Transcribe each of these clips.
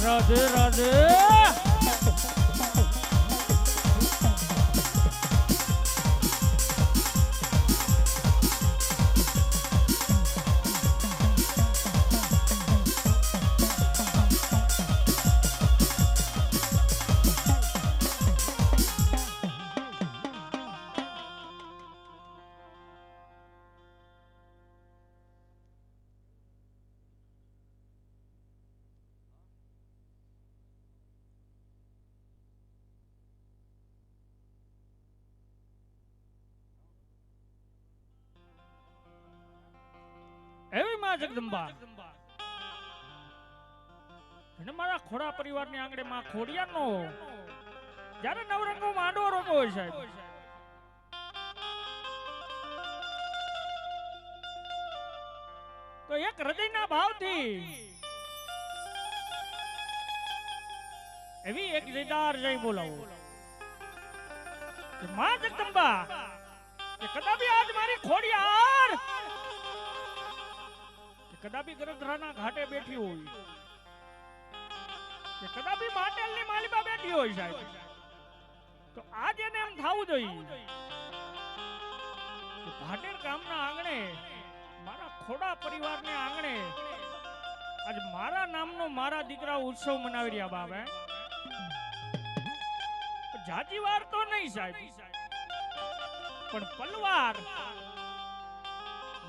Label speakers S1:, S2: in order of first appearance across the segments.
S1: રાધે રાધે. એવી માં જગદંબા અને મારા ખોડા પરિવારની આંગણે માં ખોડિયાનો જ્યારે નવરંગો માંડવો રોપો હોય સાહેબ, તો એક હૃદયના ભાવથી એવી એક જયદાર જય બોલાવો કે માં જગદંબા કે કદાપી આજ મારી ખોડિયાર કદાપી ગરધરાના ઘાટે બેઠી હોય કે કદાપી માટેલની માલિબા બેઠી હોય સાહેબ, તો આજ એને એમ થાવું જોઈએ કે ભાટેર ગામના આંગણે મારા ખોડા પરિવારને આંગણે આજ મારા નામનો મારા દીકરા ઉત્સવ મનાવી રહ્યા બાબા. જાજી વાર તો નહીં સાહેબ, પણ પલવાર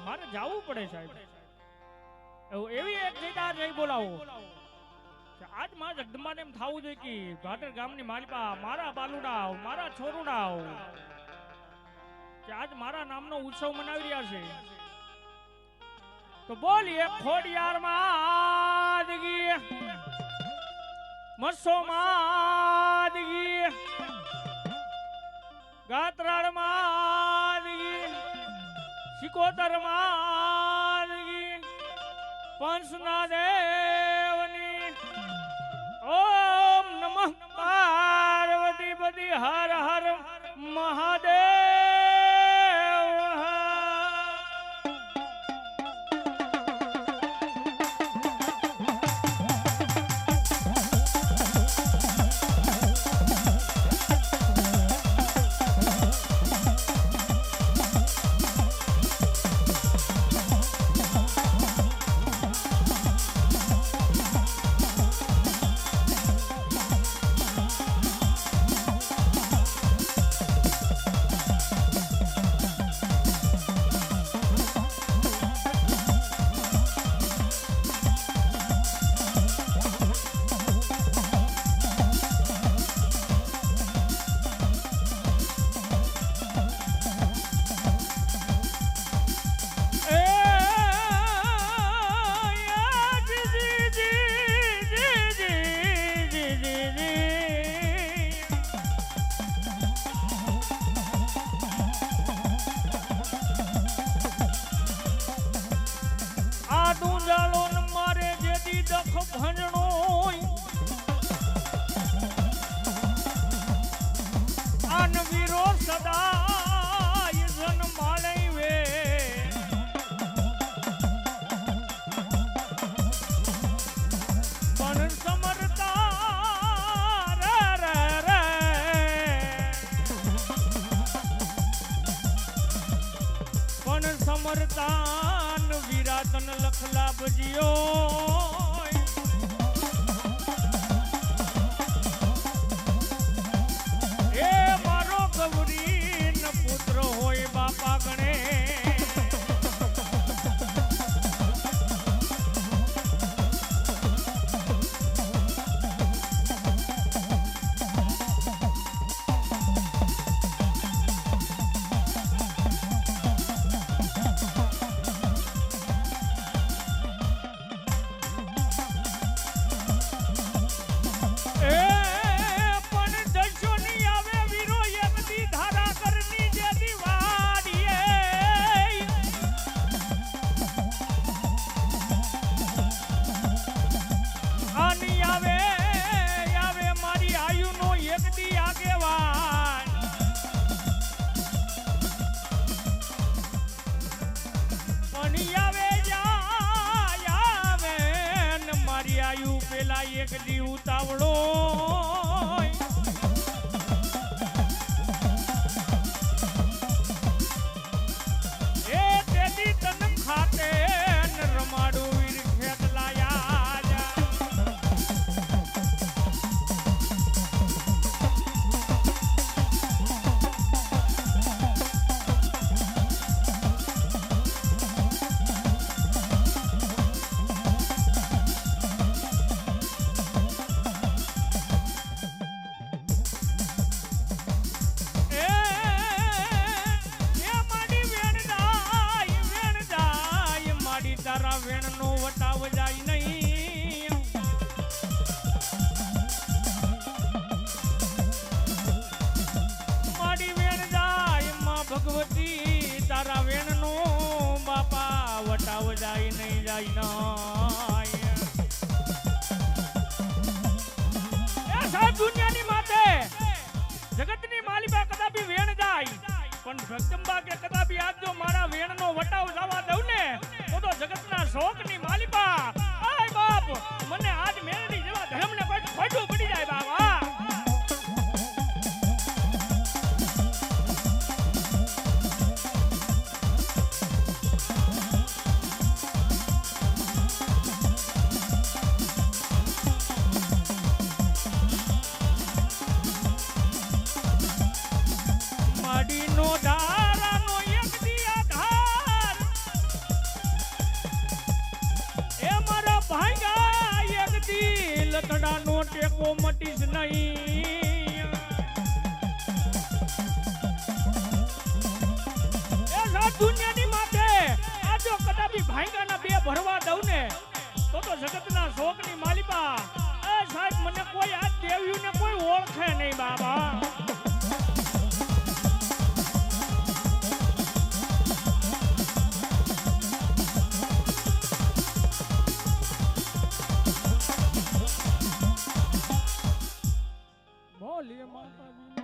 S1: મારે જાવું પડે સાહેબ. એવી એક જયદાર જય બોલાવો કે આજ માં જગદંબાને એમ થાવું જોઈએ કે ભાટેર ગામની માલિપા મારા બાલુડાઓ મારા છોરુડાઓ કે આજ મારા નામનો ઉત્સવ મનાવી રહ્યા છે. તો બોલીએ ખોડિયાર માદગી મસો માદગી ગાત્રાળ માદગી સિકોતર માદગી પંચના દેવની ઓમ નમઃ પાર્વતી પતિ હર હર મહાદેવ. સમરતાન વિરાતન લખલા ભજ્યો એ મારો ગૌરી ન પુત્ર હોય બાપા ગણે આયુ પેલા એક દી ઉતાવળો એ તેદી તન ખાતે રમાડું વીર ખેત લાયા તારા વેણ નો વટાવ જાય નહીં મારી વેણ જાય માં ભગવતી તારા વેણ નો બાપા વટાવ જાય નહીં જાય એ સાહેબ દુનિયાની માતે જગતની માલિકા કદાપી વેણ જાય પણ જગદંબા કે કદાપી આજ જો મારા વેણ નો વટાવ જવા દઉં ને તો જગતના શોકની માલિકા આય બાપ મને આજ મેળડી જેવા ધર્મને કોઈ ખોટું પડી જાય બાબા માડીનો ધારાનો એક દિયા ધાર એ મારા ભાઈગા એક દી લતડાનો ટેકો મટીશ નહીં એ સાત દુનિયાની માથે આ જો કદાપી ભાઈગાના બે ભરવા દઉં ને તો જગતના શોકની માલિકા એ સાહેબ મને કોઈ આ દેવ્યુને કોઈ ઓળખે નહીં બાબા બોલીએ માતાજી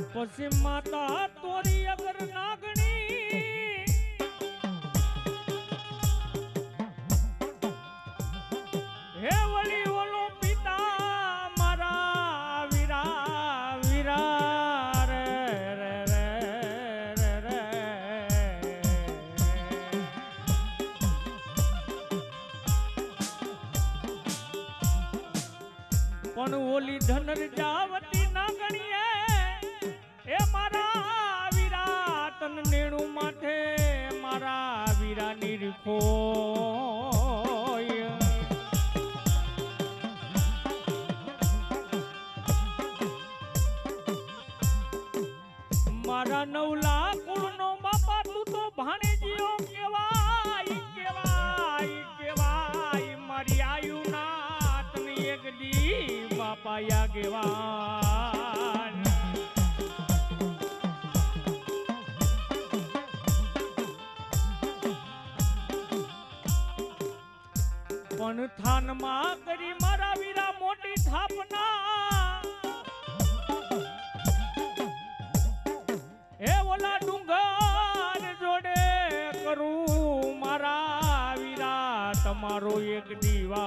S1: પછી માતા તોરી અગર નાગણી હે વળી ઓલો પિતા મારા વીરા વીરા રે રે રે રે રે પણ ઓલી ધનરજાવતી નાગણીએ એ મારા વીરા તન નેણું માથે મારા વીરા નિરખો મારા નવલા કુળનો બાપા તું તો ભાણેજીઓ કેવાય કેવાય કેવાય મારી આયુ ના તને એક દી બાપા યા કેવાય પણ થાનમાં કરી મારા વીરા મોટી થાપના એ ઓલા ડુંગર જોડે કરું મારા વીરા તમારો એક દીવા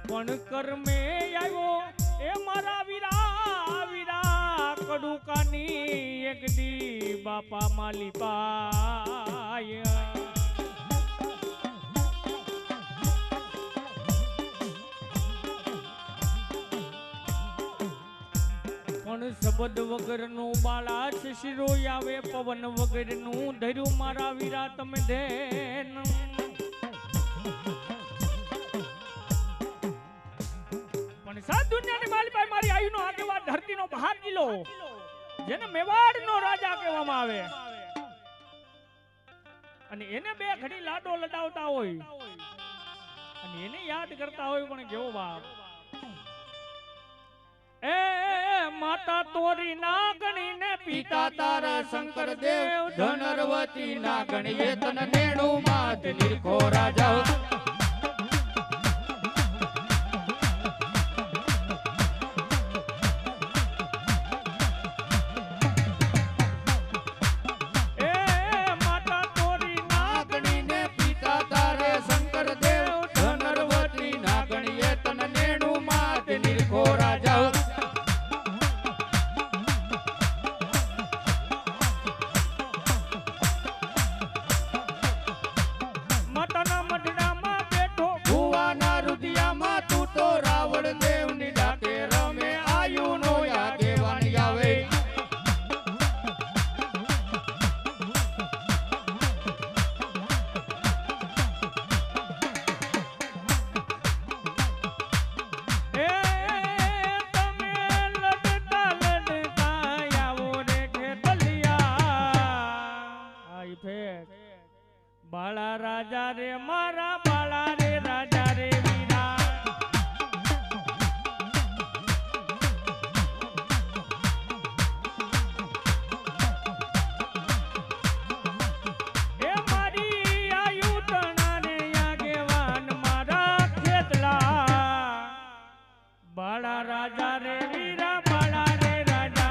S1: પણ કર્મે આવ્યો એ મારા વીરા વીરા કડુકાની એકડી બાપા માલી પાય પણ શબ્દ વગરનું બાળા શિશિરો આવે પવન વગરનું ધર્યું મારા વીરા તમે ધેન પણ સાત દુનિયાની માલિપાઈ મારી આયુનો આગેવાન ધરતીનો બહાર કિલ્લો જેને મેવાડનો રાજા કહેવામાં આવે અને એને બે ઘડી લાડો લડાવતા હોય અને એને યાદ કરતા હોય પણ કેવો બાપ એ માતા તોરી નાગણી ને પિતા તારા શંકર દેવ ધનરવતી નાગણી એ તન નેણું માત નિરખો રાજા બાળા રાજા રે મારા બાળા રે રાજા રે વીરા એ મારી આયુ તણા રે આગેવાન મારા ખેતલા બાળા રાજા રે વીરા બાળા રે રાજા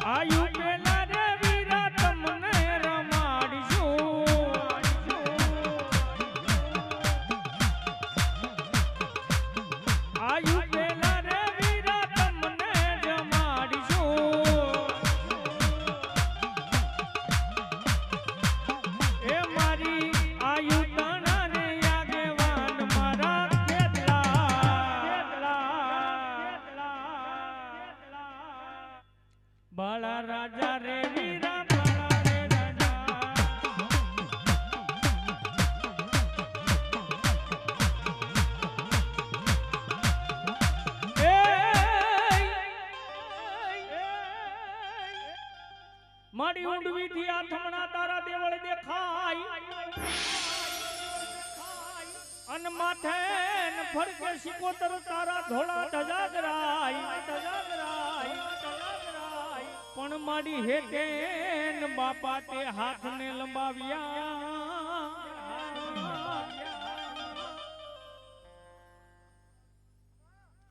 S1: આયુ પેલા રે વીરા તમને રમાડીશું આયુ પેલા રે વીરા તમને જમાડીશું એ મારી આયુ તણા રે આગેવાન મારા ખેતલા બાળા રાજા રે વીરા બાળા રે રાજા મારી ઊંડવી થી આ થમણા તારા દેવળ દેખાય અન માથે ન ફરકે શિકોતર તારા ધોળા ધજાગરાય પણ મારી હેટેન બાપા તે હાથને લંબાવ્યા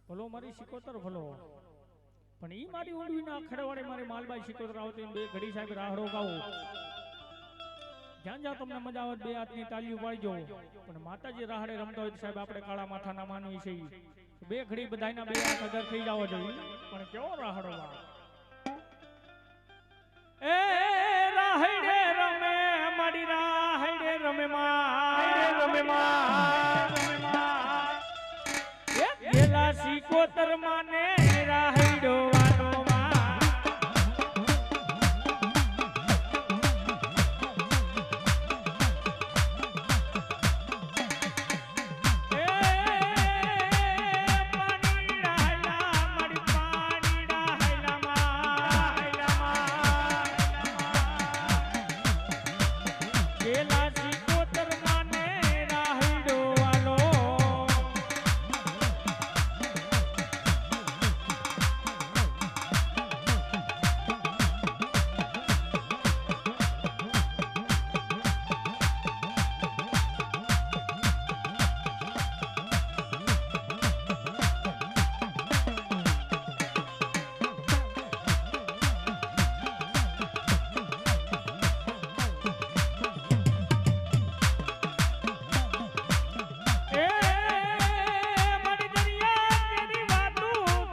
S1: ભલો મારી શિકોતર ભલો પણ ઈ મારી ઊંડવીના ખડવાડે મારી માલબાઈ શિકોતર આવતી બે ઘડી સાહેબ રાહડો ગાવું જ્યાં જ્યાં તમને મજા આવે બે હાથની તાલીઓ પાડજો પણ માતાજી રાહડે રમતા હોય સાહેબ આપણે કાળા માથાના માનવી છે બે ઘડી બધાયના બે હાથ અદર થઈ જાવ જોઈએ પણ કેવો રાહડો એ રાહડે રમે મારી રાહડે રમે ગેલા શિકોતર માને રાહડો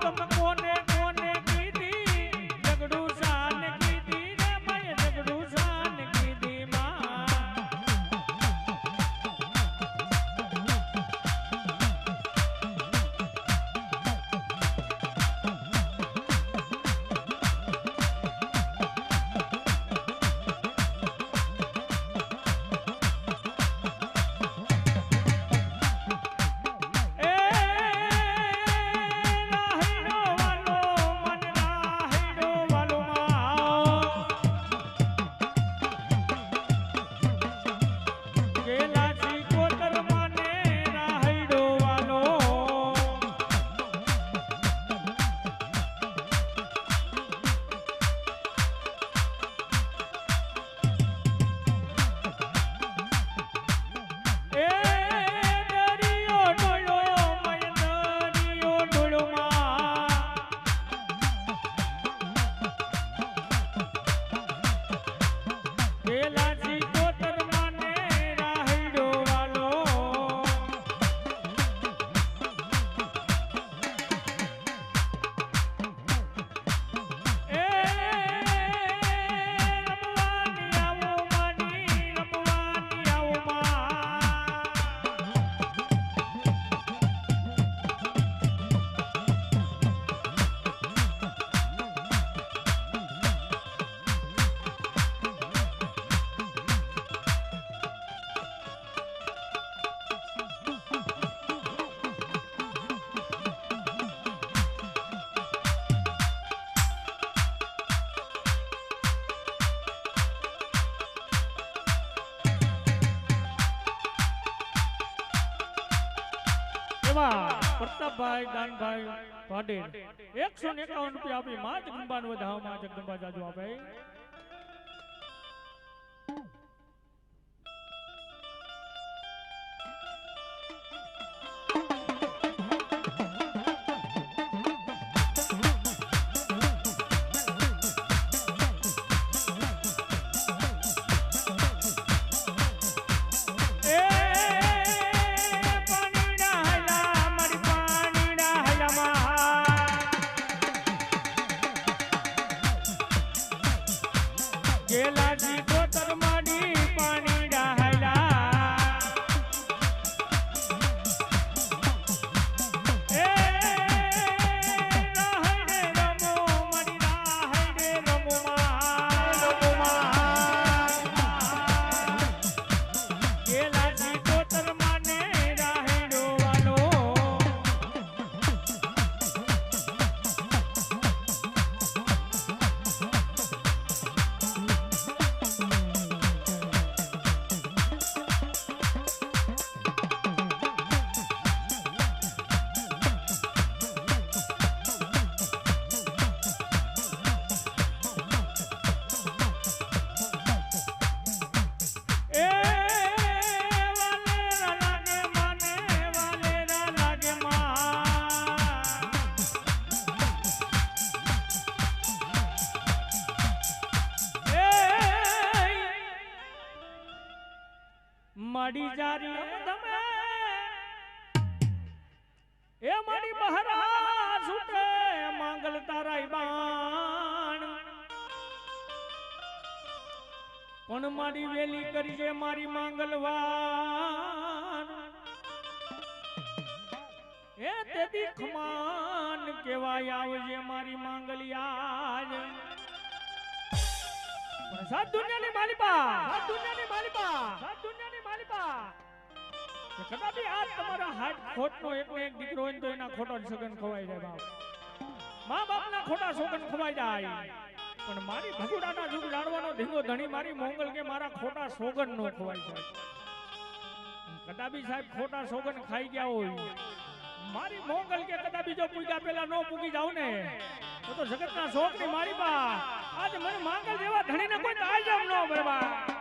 S1: ગમ કોને કોને કીધી જગડું શાન કીધી રે માય જગડું શાન કીધી માં પ્રતાપભાઈ દાનભાઈ પાડેર 151 રૂપિયા આપી માં જગદંબાને વધાવો માં જગદંબા જાજુ આપે ગેલાજી કોતર માડી પાણી ડાહલા એ રાહડે રમો માડી રાહડે રમો ગેલાજી કોતર માને રાહડો વાલો માડી જારી તમે એ માડી બહારા છૂટે માંગલ તારાઈ બાણ પણ માડી વેલી કરી છે મારી માંગલવાન એ તેથી ખમાન કેવાય આવજે મારી માંગલિયાજ સાત દુનિયાની માલિપા સાત દુનિયાની માલિપા સાત દુનિયાની માલિપા કદાપી આ તમારા હાથ ખોટનો એકનો એક દીકરો હોય તો એના ખોટા સગન ખવાઈ જાય બાપ મા બાપના ખોટા સગન ખવાઈ જાય પણ મારી ભગુડાના જુગ જાણવાનો ધીંગો ધણી મારી મોંગલ કે મારા ખોટા સોગન નો ખવાઈ જાય કદાપી સાહેબ ખોટા સોગન ખાઈ ગયા હોય મારી મોંગલ કે કદાપી જો પૂગ્યા પેલા નો પૂગી જાવ ને તો જગતના શોખ ની મારી બા આજ મને માંગલ જેવા ધણીને કોઈ તાજમ નો બરબા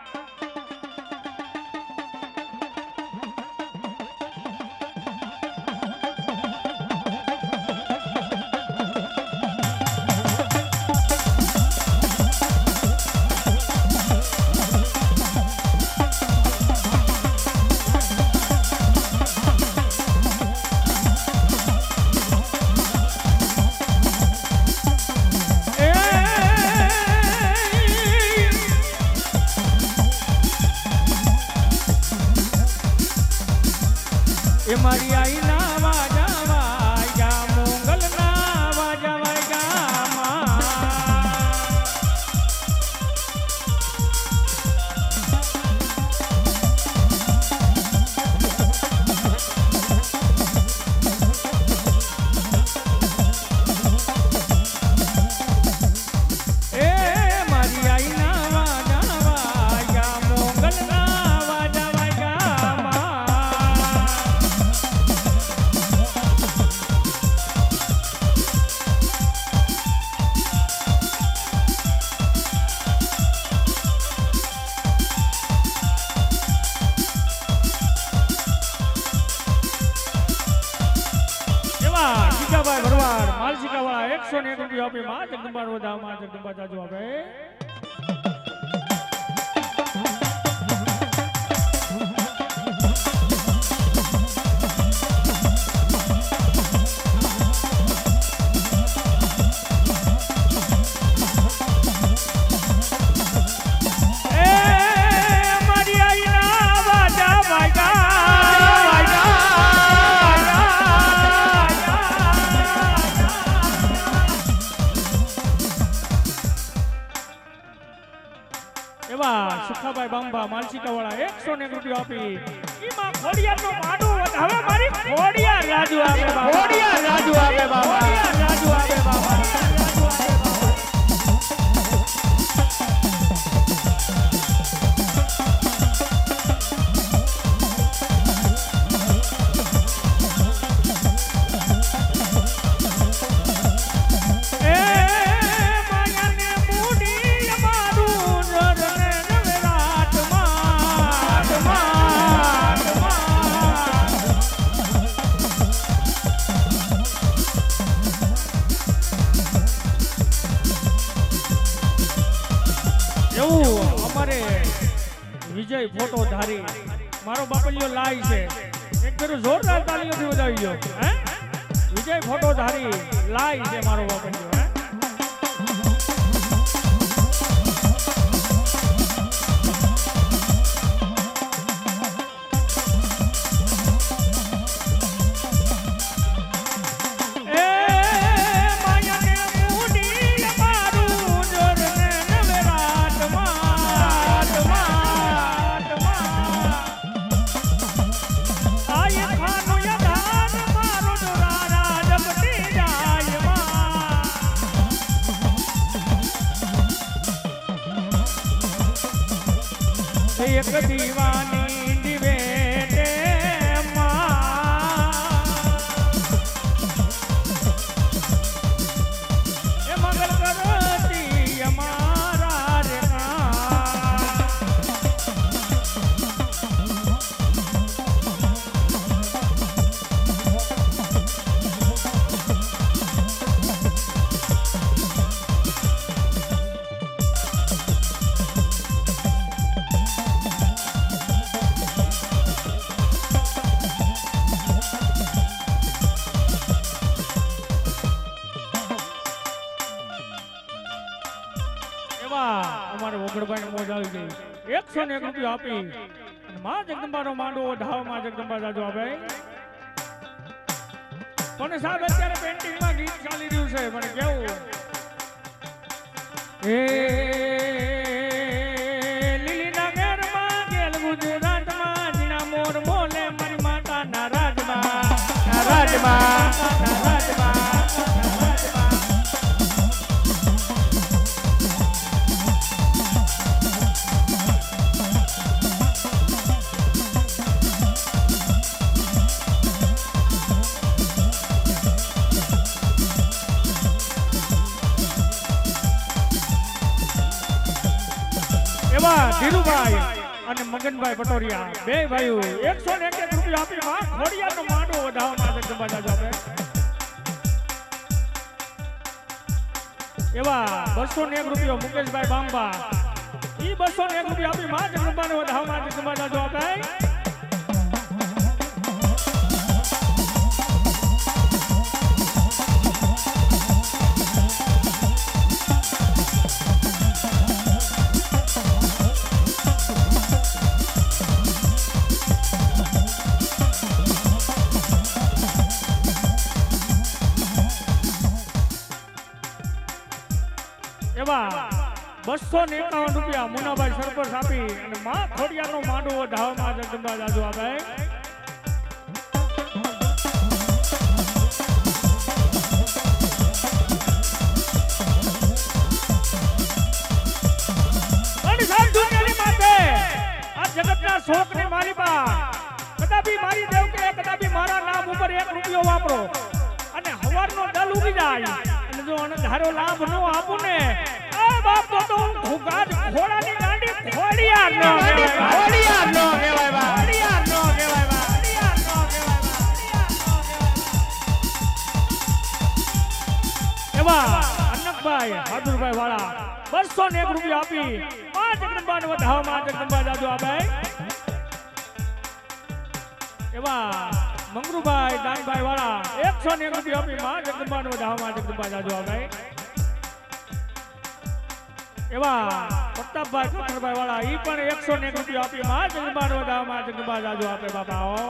S1: એકવાર માલસિકા વાળા 101 રૂપિયા આપી માં જગદંબા વધાવ માં જગદંબા જાજો આપે સુખાભાઈ બાંબા માલસિકા વાળા 101 રૂપિયા આપી ઈમાં ખોડિયાર નો માડો હવે મારી ખોડિયાર રાજુ આવે બાબા ખોડિયાર રાજુ આવે બાબા ખોડિયાર રાજુ આવે બાબા વિજય ફોટો ધારી મારો બાપલિયો લાઈ છે એક ફેરો જોરદાર તાળીઓથી વધાવી ગયો હે વિજય ફોટો ધારી લાઈ છે મારો બાપલિયો હે એક દીવાની દિવેટે એ મંગલ કરતી અમારા રે અમારે ઓગળભાઈ મોજ આવી ગઈ 101 રૂપિયા આપી અને માં જગદંબા નો માંડવો ધાવ માં જગદંબા જાજો આપે પણ સાહેબ અત્યારે પેન્ટિંગ માં ગીત ચાલી રહ્યું છે મને કેવું એ લીલીના ઘર માં ગેલ ગુજરાત માં જીના મોર બોલે મારી માતા ના રાજમાં ના રાજમાં ના રાજમાં ધીરુભાઈ અને મગનભાઈ પટોરિયા બે ભાઈઓ 101 રૂપિયા આપી માં ખોડિયાર નો માંડવો વધાવવા માટે જગદંબા જાજો આપે એવા 201 રૂપિયા મુકેશભાઈ બાંબા ઈ 201 રૂપિયા આપી માં જગદંબા ને વધાવવા માટે જગદંબા જાજો આપે એવા 251 રૂપિયા મુનાભાઈ સરપંચ આપી અને માં ખોડિયાર નો માંડવો ધાવમાં જગદંબા જાજો આપે જગતના શોક ને મારી બા કદાપી મારી દેવ કે કદાપી મારા નામ ઉપર 1 રૂપિયો વાપરો અને હવારનો દલ ઉગી જાય અને જો ધારો લાભ નો આપું ને આ બાપ તો ઘોગાજ ઘોડાની ગાંડી ખોડિયાર નો કહેવાય ખોડિયાર નો કહેવાય બા ખોડિયાર નો કહેવાય બા ખોડિયાર નો કહેવાય બા એવા અનકભાઈ હાદુરભાઈ વાળા 201 રૂપિયા આપી માં જગદંબાને વધાવો માં જગદંબા જાજો આપે એવા મંગરુભાઈ દાનભાઈ વાળા 101 રૂપિયા આપી માં જગદંબાને વધાવો માં જગદંબા જાજો આપે એવા પ્રતાપભાઈ ખખરભાઈ વાળા ઈ પણ 101 રૂપિયા આપી માં જગદંબાને વધાવો માં જગદંબા જાજો આપે બાપાઓ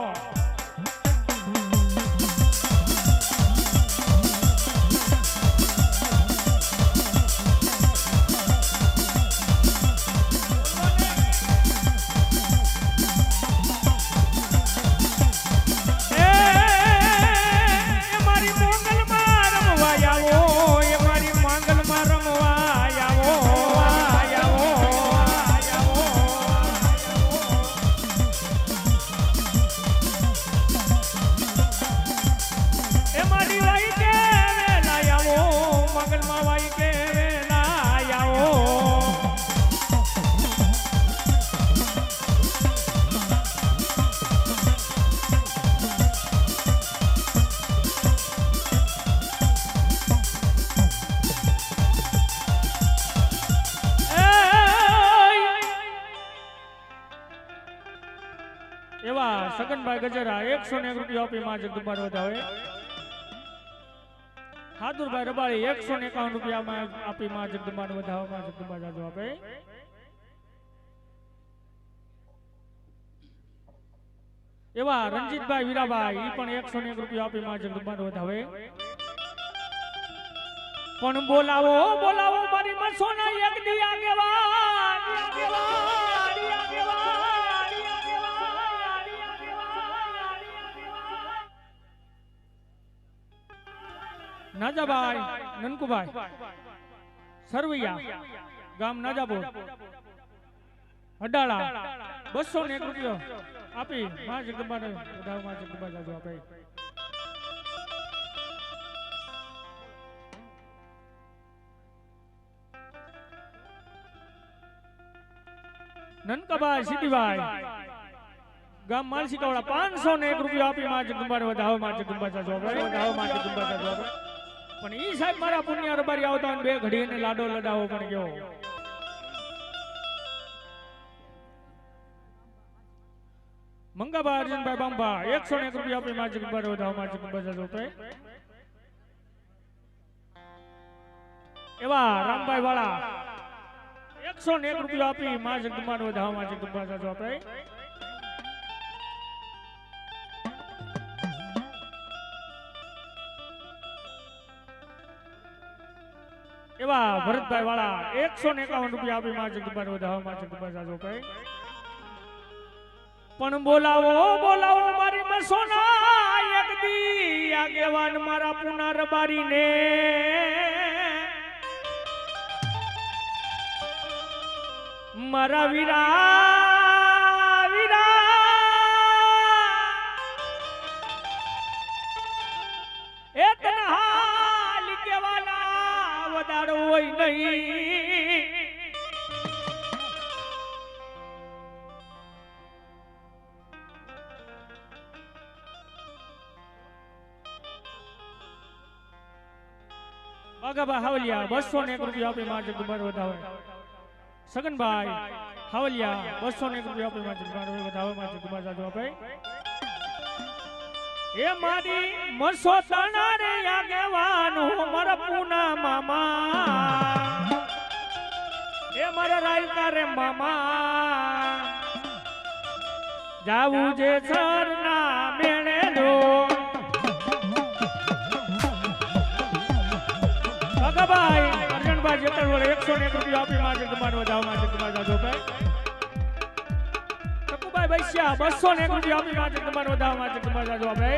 S1: સગનભાઈ ગજેરા 101 રૂપિયા આપી માં જગદંબા વધાવે હાદુરભાઈ રબાળી 151 રૂપિયા આપી માં જગદંબા વધાવે માં જગદંબા જાજો આપે એવા રણજીતભાઈ વીરાભાઈ ઈ પણ 101 રૂપિયા આપી માં જગદંબા વધાવે પણ બોલાવો બોલાવો મારી મરસોના એક દી આગેવાન નાજાભાઈ નનકુભાઈ સરવૈયા ગામ નાજાપુર અડાળા 201 રૂપિયો આપી માં જગદંબાને વધાવો માં જગદંબા જાજો આપે નનકાભાઈ સીટીભાઈ ગામ માલસીકાવાળા 501 રૂપિયા આપી માં જગદંબાને વધાવો માં જગદંબા જાજો આપે વધાવો માં જગદંબા જાજો આપે પણ ઈ સાહેબ મારા પુણ્ય રબારી આવતા બે ઘડીને લાડો લડાવો પણ ગયો મંગાબા અર્જુનભાઈ બાંબા 101 રૂપિયા આપી માં જગદંબાને વધાવો માં જગદંબા જાજો આપે એવા રામભાઈ વાળા 101 રૂપિયા આપી માં જગદંબાને વધાવો માં જગદંબા જાજો આપે એવા ભરતભાઈ વાળા 151 રૂપિયા આપી માં જગદંબાને વધાવો માં જગદંબા જાજો આપે પણ બોલાવો બોલાવો મારી મરસોના એક દી આગેવાન મારા પુના રબારીને મારા વીરા વીરા એ તનહા લીકેવાલા વધારો હોય નહીં બાગાબા હાવલિયા 201 રૂપિયા આપી માં જગદંબાને વધાવે સગનભાઈ હાવલિયા 201 રૂપિયા આપી માં જગદંબાને વધાવે માં જગદંબા જાજો આપે એ મારી મરસો તણા રે આગેવાન મારા પૂના મામા એ મારા રાયકા રે મામા જાવું જે સરના મેળે લો ભાઈ અર્જુનભાઈ જેતર વડે 101 રૂપિયા આપી માં જગદંબાને વધાવો માં જગદંબા જાજો આપે ટકુભાઈ બૈસ્યા 201 રૂપિયા આપી માં જગદંબાને વધાવો માં જગદંબા જાજો આપે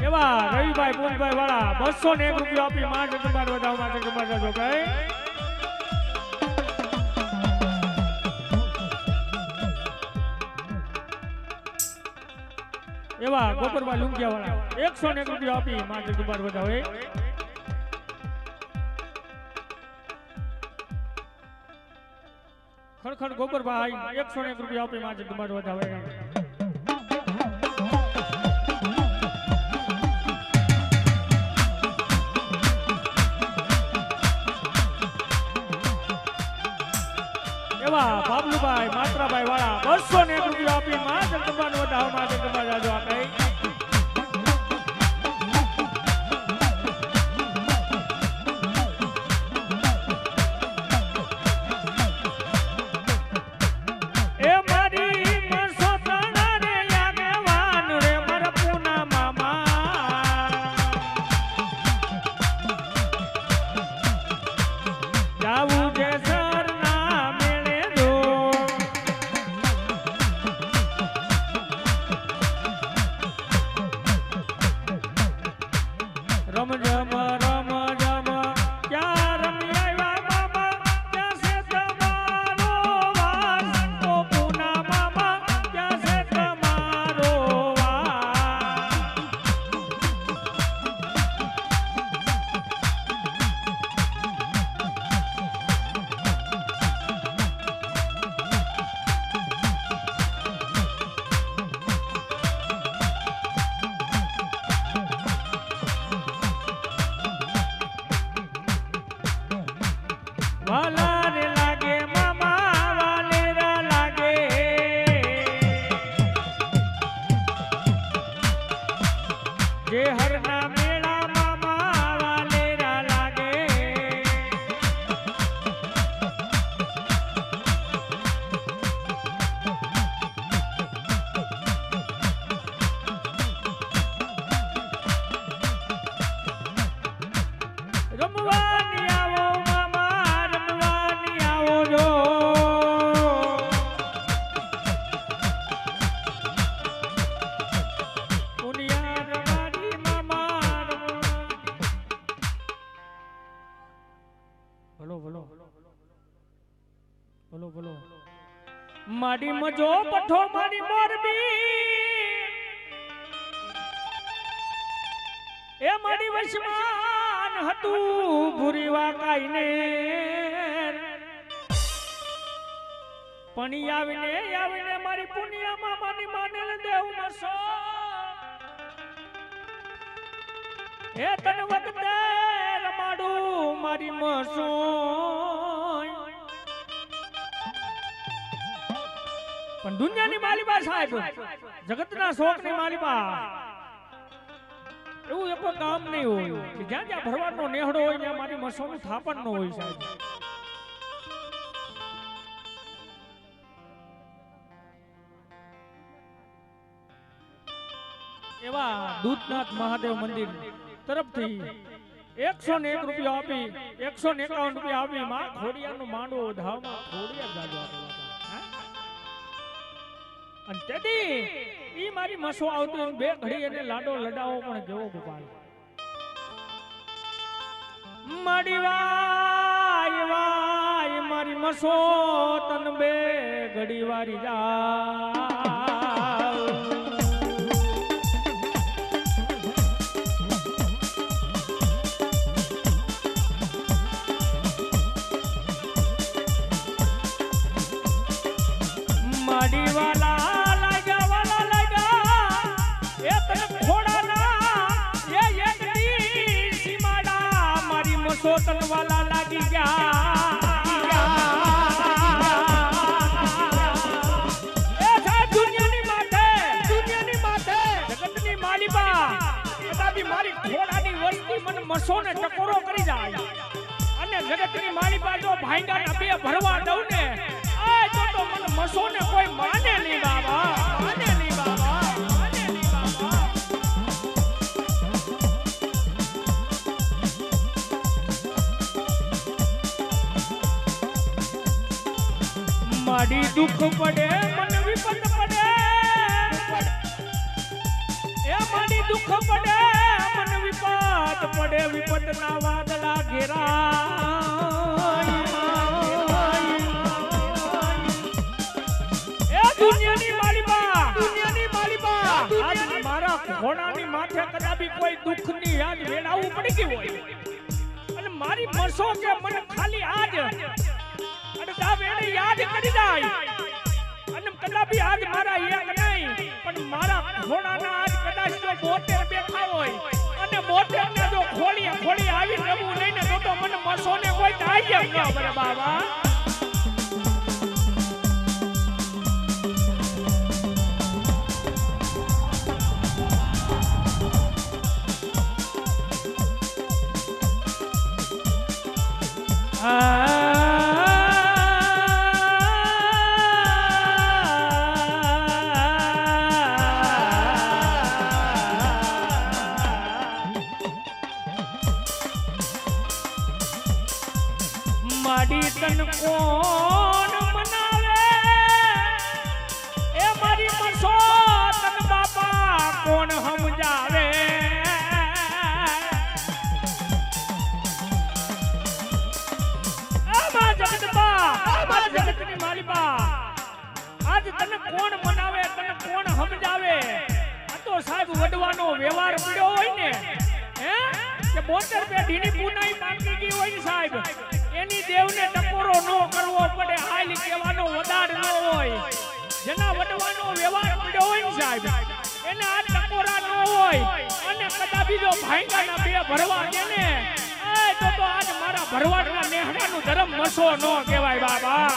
S1: એવા રવિભાઈ પૂનભાઈ વાળા 201 રૂપિયા આપી માં જગદંબાને વધાવો માં જગદંબા જાજો આપે એવા ગોપરભાઈ લુંગિયા વાળા 101 રૂપિયા આપી માં જગદંબાને વધાવે ખડખડ ગોપરભાઈ 101 રૂપિયા આપી માં જગદંબાને વધાવે માત્રાભાઈ વાળા 201 રૂપિયા આપી માં જગદંબાનો વધાવ માં જગદંબા જાજો આપે મારી મજો પઠો મારી મોરબી એ મારી વશમાન હતું ભૂરી વાકાઈને પણ આવીને મારી પુનિયા મામાની માનેલ દેવ મસો એ તન વખતે રમાડું મારી મસો પણ દુનિયાની માલિબા સાહેબ જગતના શોખની માલિબા એવું એક કામ નહીં હોય કે જ્યાં જ્યાં ભરવાડનો નેહડો હોય ત્યાં મારી મસોનું થાપણ ન હોય સાહેબ એવા દૂધનાથ મહાદેવ મંદિર તરફથી 101 રૂપિયા આપી 151 રૂપિયા આપી માં ખોડિયારનો માંડવો ધાવમાં ખોડિયાર જાજો આપે અને તેથી ઈ મારી મસો આવતી બે ઘડી એને લાડો લડાવો પણ કેવો ગોપાલ માડી વાય મારી મસો તન બે ઘડી વારી જા માડી વાલા સોતન વાલા લાગી ગયા એ સાહેબ દુનિયાની માથે જગતની માલિબા કદાપી મારી ઘોડાની વસ્તી મને મસોને ટકોરો કરી જાય અને જગતની માલિબા જો ભાઈડાના બે ભરવા દઉં ને આ તો મને મસોને કોઈ માને નહીં બાબા માને નહીં બાબા મારી દુઃખ પડે મન વિપત પડે એ મારી દુઃખ પડે મન વિપત પડે વિપત ના વાદળા ઘેરા એ દુનિયાની માલિબા આજ મારા ઘોડાની માથે કદાપી કોઈ દુઃખની યાદ વેડાવું પડી ગયું હોય અને મારી મસો કે મને ખાલી આજ યાદ કરી જાય અને કદાપી આજ મારા એક નહીં પણ મારા ઘોડાના આજ કદાચ જો 72 બેઠા હોય અને 72 ને જો ખોલી આવી રમવું નહીં ને તો મને મસોને કોઈ દાય ન કરે બાબા મારી તન કોણ મનાવે એ મારી મસો તન બાપા કોણ સમજાવે આમાં જગતબા આમાં જગતની માલિકા આજ તને કોણ મનાવે તને કોણ સમજાવે આ તો સાહેબ વડવાનો વ્યવહાર પડ્યો હોય ને હે કે 72 પેઢીની પુનાઈ માંગી ગઈ હોય સાહેબ એની દેવને ટકોરો નો કરવો પડે હાલ કહેવાનો વદાડ ન હોય જેના વડવાનો વ્યવહાર પડ્યો હોય ને સાહેબ એને આ ટકોરા ન હોય અને કદાપી જો ભાંગાના બે ભરવા દે ને તો આજ મારા ભરવાડના નેહડાનું ધર્મ મસો ન કહેવાય બાબા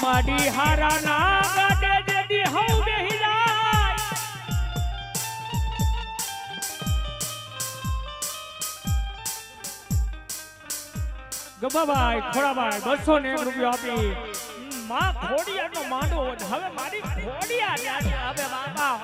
S1: માડી હારા ના ગાડે જેદી હઉ બેહી જાય ગબાભાઈ ખોડાભાઈ 201 રૂપિયા આપી માં ખોડિયાનો માંડો હવે મારી ખોડિયા જાજે હવે બાબા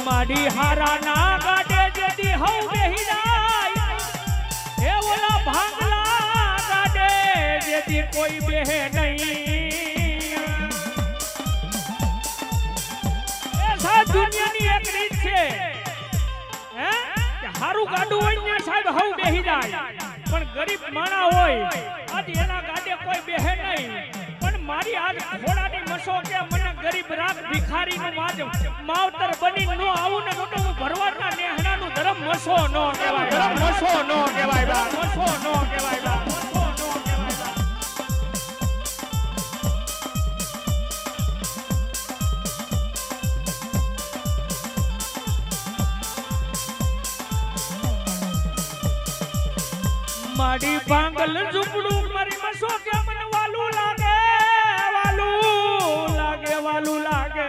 S1: માડી હારા ના ગાડે જેદી હઉ બેહી જાય હે ઓલા ભાંગલા ગાડે જેદી કોઈ બેહે નહીં એ સા દુનિયાની એક રીત છે હે કે હારું ગાડું હોય ને સાહેબ હઉ બેહી જાય પણ ગરીબ માણા હોય આજ એના ગાડે કોઈ બેહે નહીં પણ મારી આજ ઘોડાની મસો કે મને ગરીબ રાખ ભિખારીનું માવતર બની નો આવું ને મોટો ભરવાડના નેહડાનું ધર્મ મસો નો કહેવાય ધર્મ મસો નો કહેવાય બા મસો નો કહેવાય બા મસો નો કહેવાય બા માડી ભાંગલ ઝૂપડું મારી મસો કે મને વાલું લાગે વાલું લાગે વાલું લાગે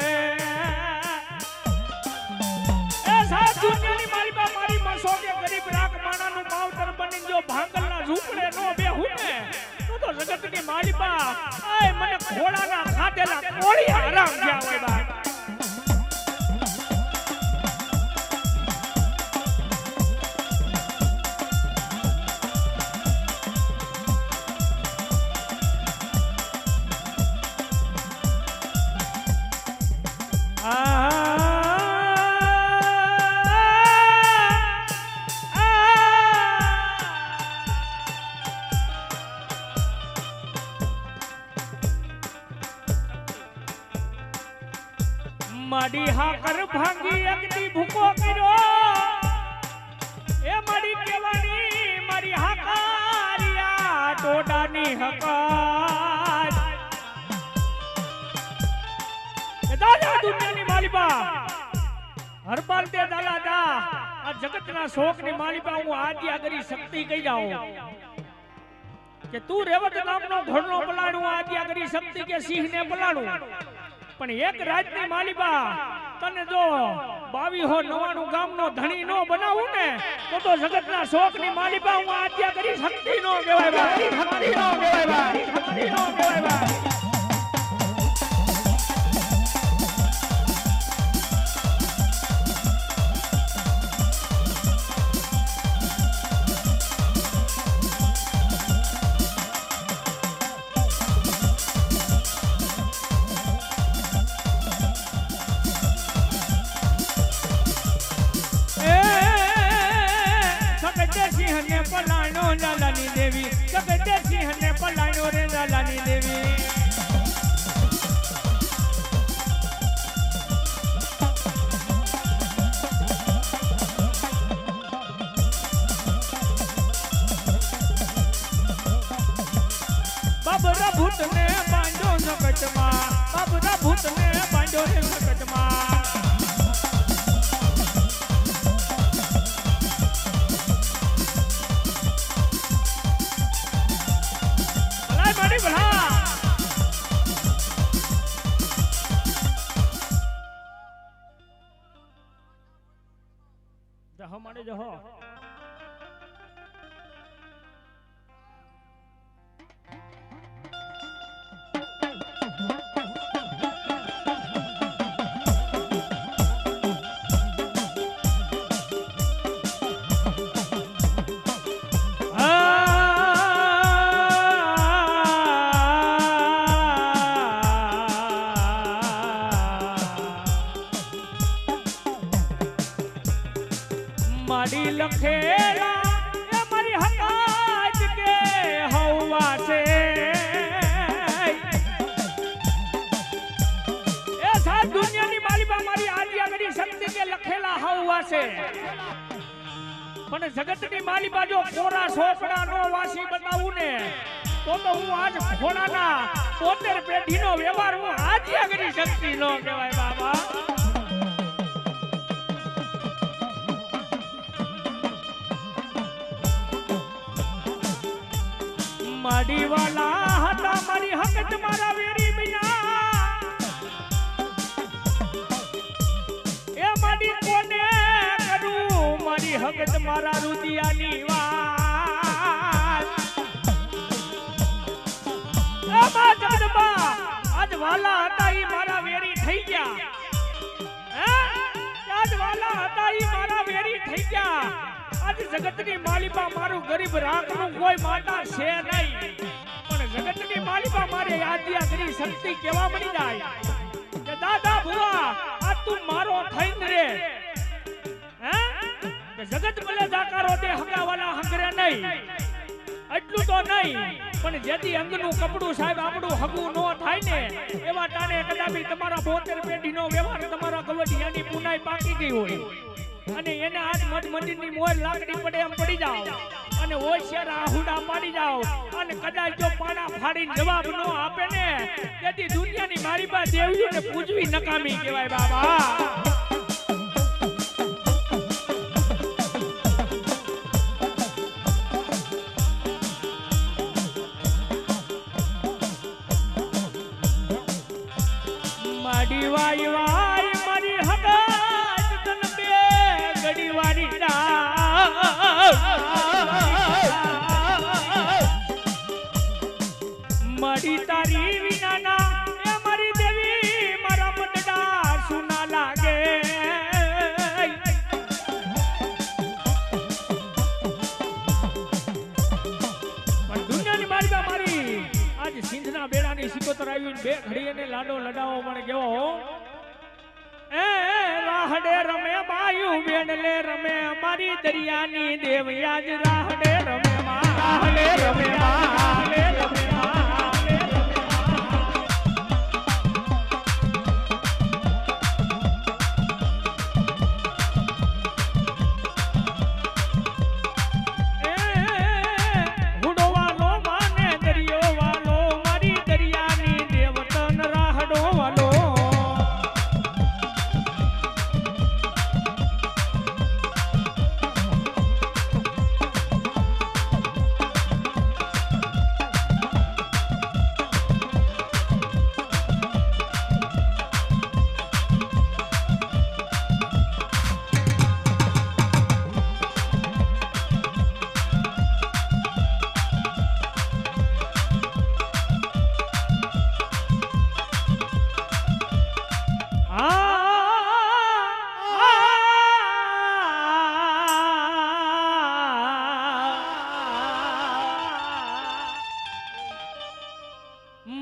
S1: એ સાહેબ દુનિયાની મારી બા મારી મસો કે ગરીબ રાખ માણાનું માવતર બની જો ભાંગલના ઝૂપડે નો બેહું ને તો જગતની મારી બા આય મને ઘોડાના ખાધેલા કોળી આરામ થયા હોય બા માડી હાકર ભાંગી અગદી ભૂકો કર્યો એ માડી કેવાની મારી હાકારિયા ટોડાની હકાર એ દાદા દુનિયાની માલિબા હરપાલ તે દાલા દા આ જગતના શોકની માલિબા હું આદ્યા કરી શક્તિ કહી જાઉં કે તું રેવત નામનો ઘોડનો પલાણું આદ્યા કરી શક્તિ કે સિંહને પલાણું પણ એક રાજની માલિબા તને જો 2299 ગામનો ધણી નો બનાવું ને તો જગતના શોકની માલિબા હું આદ્યા કરી શક્તિ નો કહેવાય બા શક્તિ નો કહેવાય બા શક્તિ નો કહેવાય બા પલાણો લાલાની દેવી જગતે સિંહને પલાણો રે લાલાની દેવી બાબરા ભૂતને બાંધો જગતમાં બાબરા ભૂતને બાંધો રે જગતમાં જહ માડે જહ માડી લખેલા એ મારી હકાજ કે હવા છે એ સાત દુનિયાની માલિકા મારી આદિયાગરી શક્તિ કે લખેલા હવા છે પણ જગતની માલિકા જો કોરા સોપડા નો વાસી બતાવું ને તો હું આજ ઘોડાના 73 પેઢીનો વ્યવહાર હું આદિયાગરી શક્તિ નો કહેવાય બાબા માડી વાલા હતા મારી હકત મારા વેરી બિના એ માડી કોને કરું મારી હકત મારા રુદિયાની વાત આબા જગદંબા આજ વાલા હતા ઈ મારા વેરી થઈ ગયા હે આજ વાલા હતા ઈ મારા વેરી થઈ ગયા આજ જગતની માલિકા મારું ગરીબ રાખનું કોઈ માતા છે નહીં પણ જગતની માલિકા મારે આદ્યાગરી શક્તિ કેવા મળી જાય કે દાદા ભુવા આ તું મારો થઈને રે હે કે જગત ભલે જાકારો દે હગાવાલા હંગરે નહીં એટલું તો નહીં પણ જેથી અંગનું કપડું સાહેબ આપણું હગું નો થાય ને એવા ટાણે કદાપી તમારા 72 પેઢીનો વ્યવહાર તમારા ગવડિયાની પુનાઈ પાકી ગઈ હોય અને એને આજ મઠ મંદિરની મોર લાકડી પડે એમ પડી જાવ અને ઓશિયાર આહુડા પાડી જાવ અને કદાચ જો પાણા ફાડીને જવાબ નો આપે ને તેથી દુનિયાની મારી બા દેવીઓને પૂજવી નકામી કહેવાય બાબા માડી વાય વાય મારી હગા મારી તારી વિનાના એ મારી દેવી મારા મનડા સુના લાગે પણ દુનિયાની મારી મારી આજ સિંધના બેડાની સિકોતર આવી બે ઘડીને લાડો લડાવો મને કેવો એ રાહડે રમે બાયુ બેડલે રમે મારી દરિયાની દેવ આજ રાહડે રમે રાહડે રમે રાહડે રમે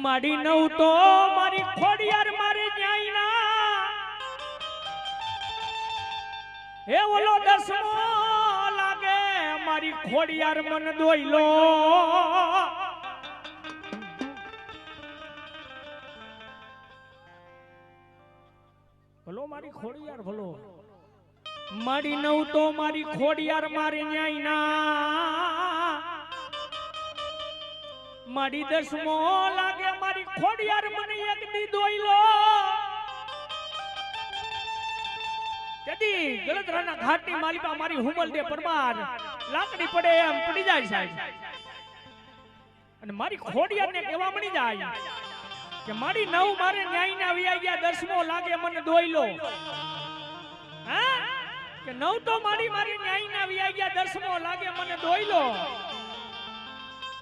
S1: માડી નવ તો મારી ખોડિયાર મારી ન્યાયના હે ઓલો દસમો લાગે મારી ખોડિયાર મન દોઈલો ભલો મારી ખોડિયાર ભલો માડી નવ તો મારી ખોડિયાર મારી ન્યાયના મારી દસમો લાગે મારી ખોડિયાર મને એક દી દોઈલો તેથી ગળતરાના ઘાટની માલિકા મારી હુમલ દે પરમાર લાકડી પડે એમ પડી જાય સાહેબ અને મારી ખોડિયારને કેવા મળી જાય કે મારી નવ મારે ન્યાયના વિયા ગયા દસમો લાગે મને દોઈલો હા કે નવ તો મારી મારી ન્યાય ના વિયા ગયા દસમો લાગે મને દોયલો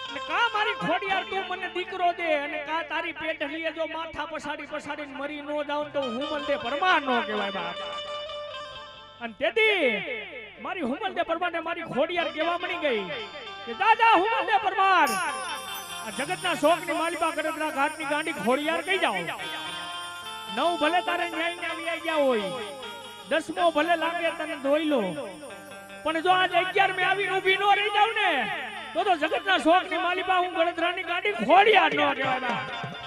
S1: અને કા મારી ખોડિયાર તું મને દીકરો દે અને કા તારી પેઢલીએ જો માથા પસાડી પસાડીને મરી નો જાઉં તો હુમલદે પરમાર નો કહેવાય બાપ અને તેથી મારી હુમલદે પરમારને મારી ખોડિયાર કહેવા મળી ગઈ કે દાદા હુમલદે પરમાર આ જગતના શોકની માલિકા ગડદરા ઘાટની ગાંડી ખોડિયાર કહી જાઓ નવ ભલે તારે ન્યાય ના વિયા ગયા હોય દસમો ભલે લાગે તને દોયલો પણ જો આજ 11 મે આવીને ઊભી નો રહી જાવ ને તો જગતના શોકની માલિકા હું ગડદરાની ગાંડી ખોડિયાર નો કહેવાય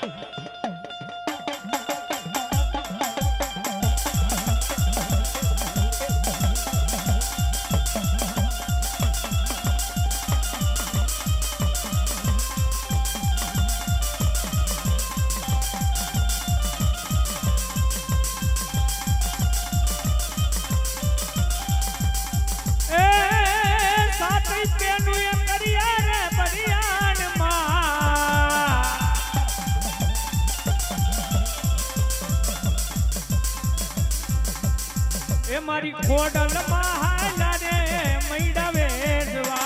S1: મારી ખોડલ મહાલા રે મૈડા વેસવા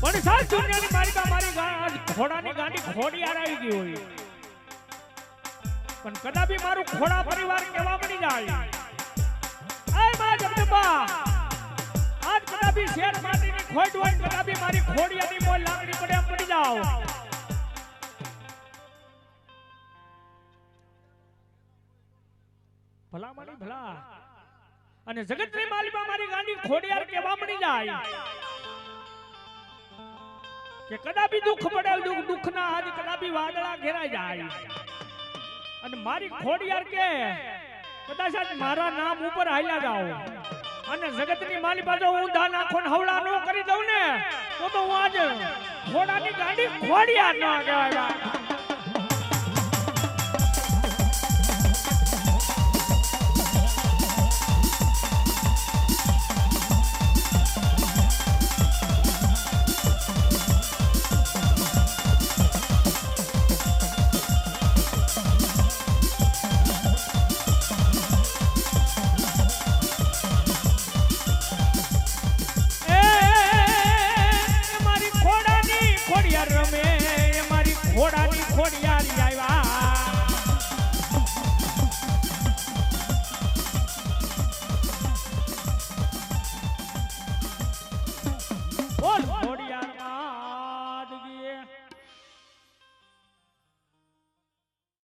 S1: પણ સાલ દુનિયાની માલિકા મારી ઘોડાની ગાંડી ખોડિયાર આવી ગઈ હોય પણ કદાપી મારું ખોડા પરિવાર કેવા બની જાય આય મા જગદંબા આજ કદાપી શેર માટીની ખોડ હોય કદાપી મારી ખોડિયાની મોય લાકડી પડે એમ પડી જાવ ભલા મારી ભલા અને જગતની માલિકા મારી ગાંડી ખોડિયાર કેવા મળી જાય કે કદાપી દુઃખ પડે દુઃખના આજ કદાપી વાદળા ઘેરાઈ જાય અને મારી ખોડિયાર કે કદાચ આજ મારા નામ ઉપર હાલ્યા જાઓ અને જગતની માલિકા જો હું દાન આખો હવળા નો કરી દઉં ને તો હું આજ ઘોડાની ગાંડી ખોડિયાર ન કહેવાય ઘોડાની ખોડિયારી આવ્યા બોલ